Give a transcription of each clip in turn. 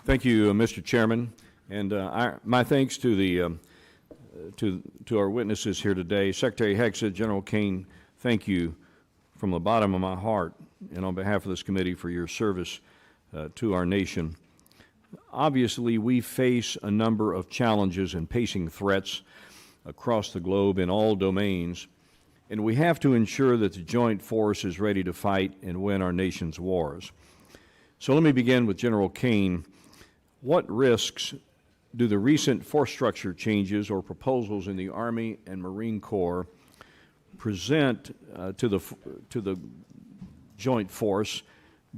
Thank you, Mr. Chairman, and my thanks to the to our witnesses here today. Secretary Hegseth, General Caine, thank you from the bottom of my heart and on behalf of this committee for your service to our nation. Obviously, we face a number of challenges and pacing threats across the globe in all domains, and we have to ensure that the joint force is ready to fight and win our nation's wars. So let me begin with General Caine. What risks do the recent force structure changes or proposals in the Army and Marine Corps present to the joint force,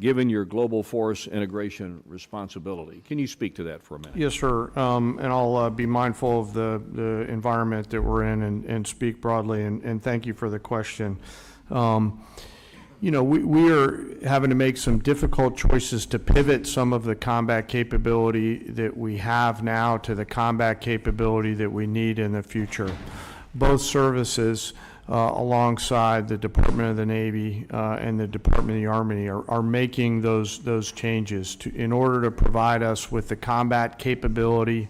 given your global force integration responsibility? Can you speak to that for a minute? Yes, sir. And I'll be mindful of the environment that we're in and speak broadly, and thank you for the question. You know, we are having to make some difficult choices to pivot some of the combat capability that we have now to the combat capability that we need in the future. Both services, alongside the Department of the Navy and the Department of the Army, are making those changes in order to provide us with the combat capability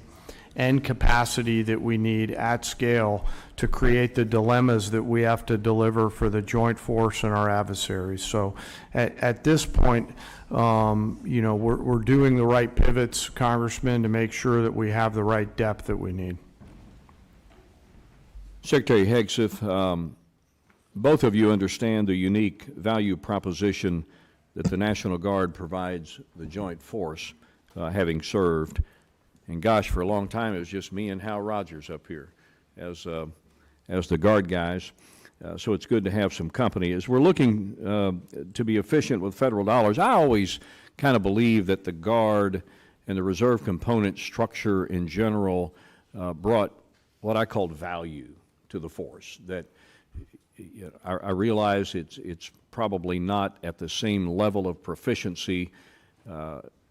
and capacity that we need at scale to create the dilemmas that we have to deliver for the joint force and our adversaries. So at this point, you know, we're doing the right pivots, Congressman, to make sure that we have the right depth that we need. Secretary Hegseth, both of you understand the unique value proposition that the National Guard provides the joint force, having served. And gosh, for a long time, it was just me and Hal Rogers up here as the Guard guys. So it's good to have some company. As we're looking to be efficient with federal dollars, I always kind of believe that the Guard and the reserve component structure in general brought what I called value to the force. That I realize it's probably not at the same level of proficiency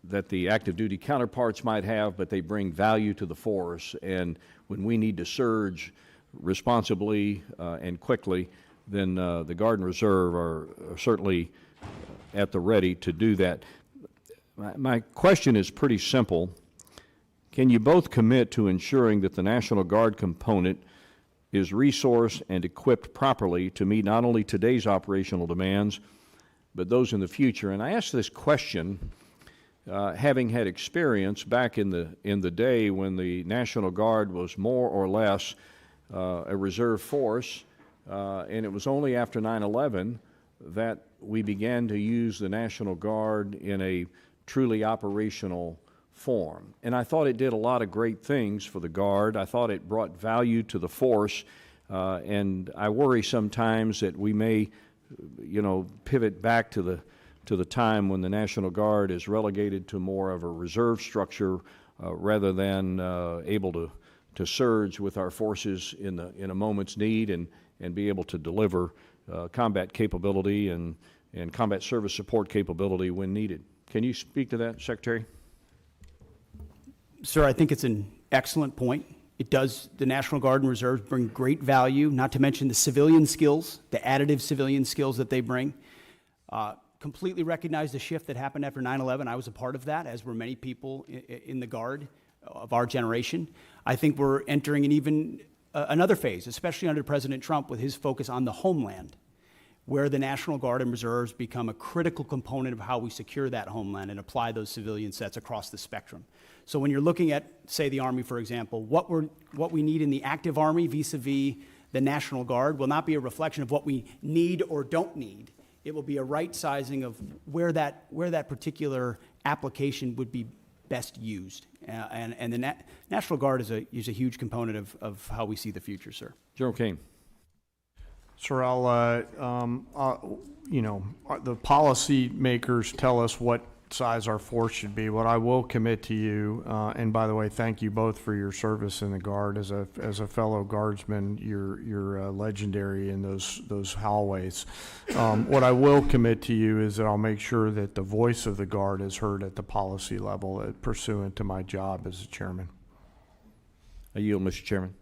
that the active duty counterparts might have, but they bring value to the force. And when we need to surge responsibly and quickly, then the Guard and Reserve are certainly at the ready to do that. My question is pretty simple. Can you both commit to ensuring that the National Guard component is resourced and equipped properly to meet not only today's operational demands, but those in the future? And I ask this question having had experience back in the day when the National Guard was more or less a reserve force, and it was only after 9/11 that we began to use the National Guard in a truly operational form. And I thought it did a lot of great things for the Guard. I thought it brought value to the force, and I worry sometimes that we may, you know, pivot back to the time when the National Guard is relegated to more of a reserve structure rather than able to surge with our forces in a moment's need and be able to deliver combat capability and combat service support capability when needed. Can you speak to that, Secretary? Sir, I think it's an excellent point. It does, the National Guard and Reserves bring great value, not to mention the civilian skills, the additive civilian skills that they bring. Completely recognize the shift that happened after 9/11. I was a part of that, as were many people in the Guard of our generation. I think we're entering an even another phase, especially under President Trump with his focus on the homeland, where the National Guard and Reserves become a critical component of how we secure that homeland and apply those civilian sets across the spectrum. So when you're looking at, say, the Army, for example, what we need in the active Army vis-a-vis the National Guard will not be a reflection of what we need or don't need. It will be a right sizing of where that particular application would be best used. And the National Guard is a huge component of how we see the future, sir. General Caine. Sir, you know, the policy makers tell us what size our force should be. What I will commit to you, and by the way, thank you both for your service in the Guard. As a fellow Guardsman, you're legendary in those hallways. What I will commit to you is that I'll make sure that the voice of the Guard is heard at the policy level, pursuant to my job as a chairman. I yield, Mr. Chairman.